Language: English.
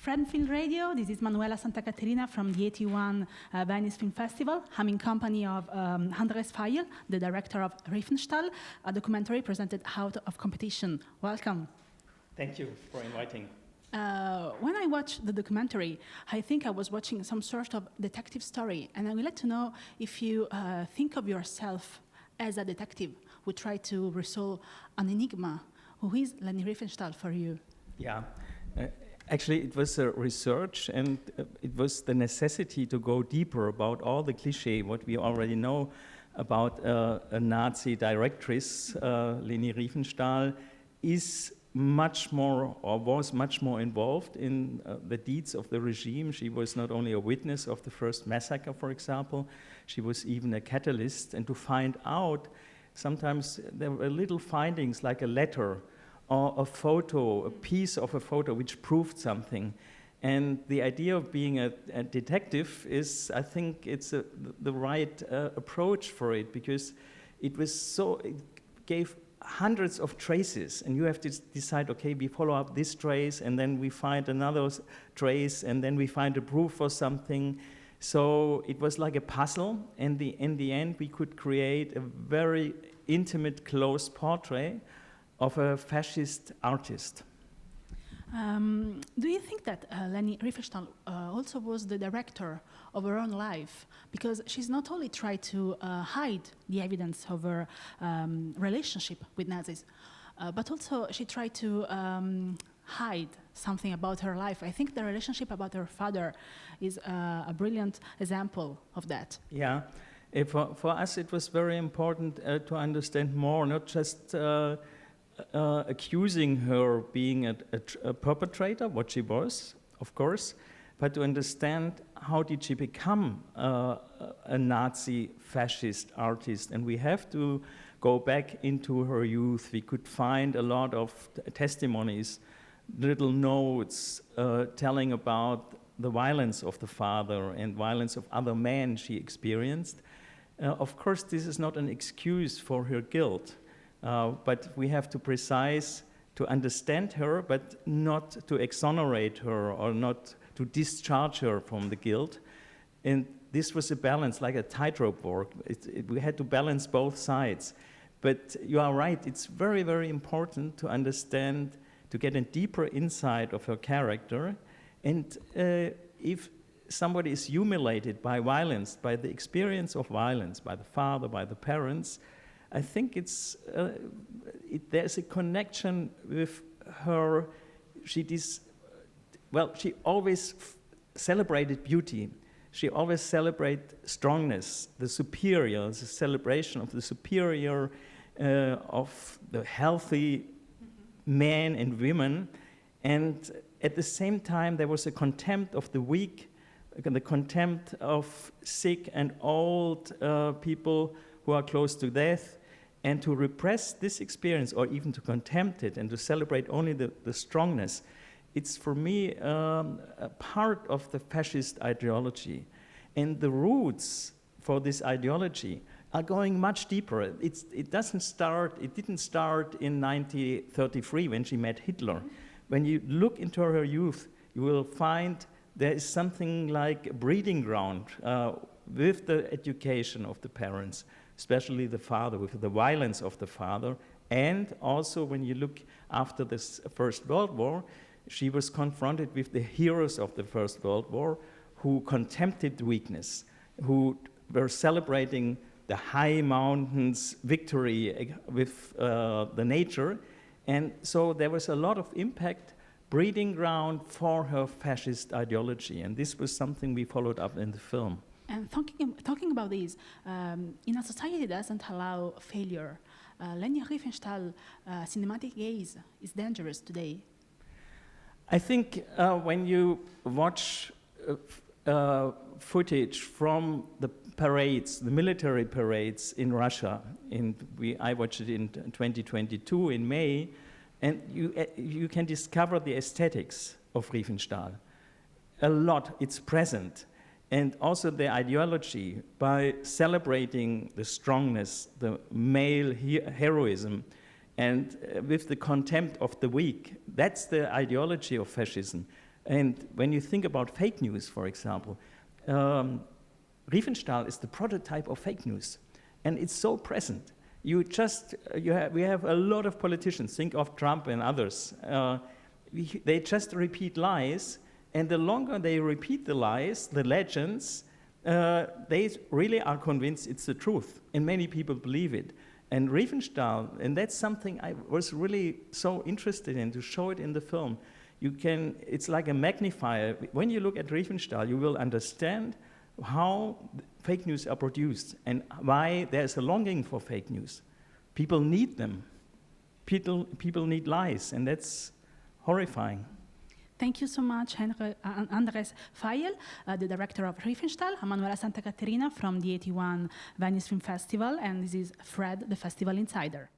Friendfield Radio. This is Manuela Santa Caterina from the 81 Venice Film Festival. I'm in company of Andres Veiel, the director of Riefenstahl, a documentary presented out of competition. Welcome. Thank you for inviting. When I watched the documentary, I think I was watching some sort of detective story, and I would like to know if you think of yourself as a detective who try to resolve an enigma. Who is Leni Riefenstahl for you? Yeah, actually it was a research, and it was the necessity to go deeper about all the cliché, what we already know about a Nazi directress, Leni Riefenstahl, is much more, or was much more involved in the deeds of the regime. She was not only a witness of the first massacre, for example, she was even a catalyst. And to find out, sometimes there were little findings like a letter or a photo, a piece of a photo which proved something. And the idea of being a detective is, I think it's the right approach for it, because it gave hundreds of traces, and you have to decide, okay, we follow up this trace, and then we find another trace, and then we find a proof for something. So it was like a puzzle, and in the end we could create a very intimate, close portrait of a fascist artist. Do you think that Leni Riefenstahl also was the director of her own life? Because she's not only tried to hide the evidence of her relationship with Nazis, but also she tried to hide something about her life. I think the relationship about her father is a brilliant example of that. Yeah, for us it was very important to understand more, not just accusing her being a perpetrator, what she was, of course, but to understand how did she become a Nazi fascist artist. And we have to go back into her youth. We could find a lot of testimonies, little notes telling about the violence of the father and violence of other men she experienced. Of course, this is not an excuse for her guilt. But we have to precise to understand her, but not to exonerate her or not to discharge her from the guilt. And this was a balance, like a tightrope walk. We had to balance both sides. But you are right, it's very, very important to understand, to get a deeper insight of her character. And if somebody is humiliated by violence, by the experience of violence, by the father, by the parents, I think there's a connection with her. She always celebrated beauty. She always celebrated strongness, the superior, the celebration of the superior, of the healthy men and women. And at the same time, there was a contempt of the weak, the contempt of sick and old people who are close to death. And to repress this experience, or even to contempt it, and to celebrate only the strongness, it's for me a part of the fascist ideology. And the roots for this ideology are going much deeper. It didn't start in 1933 when she met Hitler. When you look into her youth, you will find there is something like a breeding ground with the education of the parents, especially the father, with the violence of the father. And also when you look after this First World War, she was confronted with the heroes of the First World War who contempted weakness, who were celebrating the high mountains victory with the nature. And so there was a lot of impact, breeding ground for her fascist ideology. And this was something we followed up in the film. And talking about this, in a society that doesn't allow failure, Leni Riefenstahl cinematic gaze is dangerous today. I think when you watch footage from the parades, the military parades in Russia, I watched it in 2022 in May, and you can discover the aesthetics of Riefenstahl. A lot, it's present. And also the ideology, by celebrating the strongness, the male heroism, and with the contempt of the weak. That's the ideology of fascism. And when you think about fake news, for example, Riefenstahl is the prototype of fake news, and it's so present. We have a lot of politicians, think of Trump and others, they just repeat lies, and the longer they repeat the lies, the legends, they really are convinced it's the truth, and many people believe it. And Riefenstahl, and that's something I was really so interested in, to show it in the film. It's like a magnifier. When you look at Riefenstahl, you will understand how fake news are produced and why there's a longing for fake news. People need them. People need lies, and that's horrifying. Thank you so much, Andres Veiel, the director of Riefenstahl, Manuela Santa Caterina from the 81 Venice Film Festival, and this is Fred, the Festival Insider.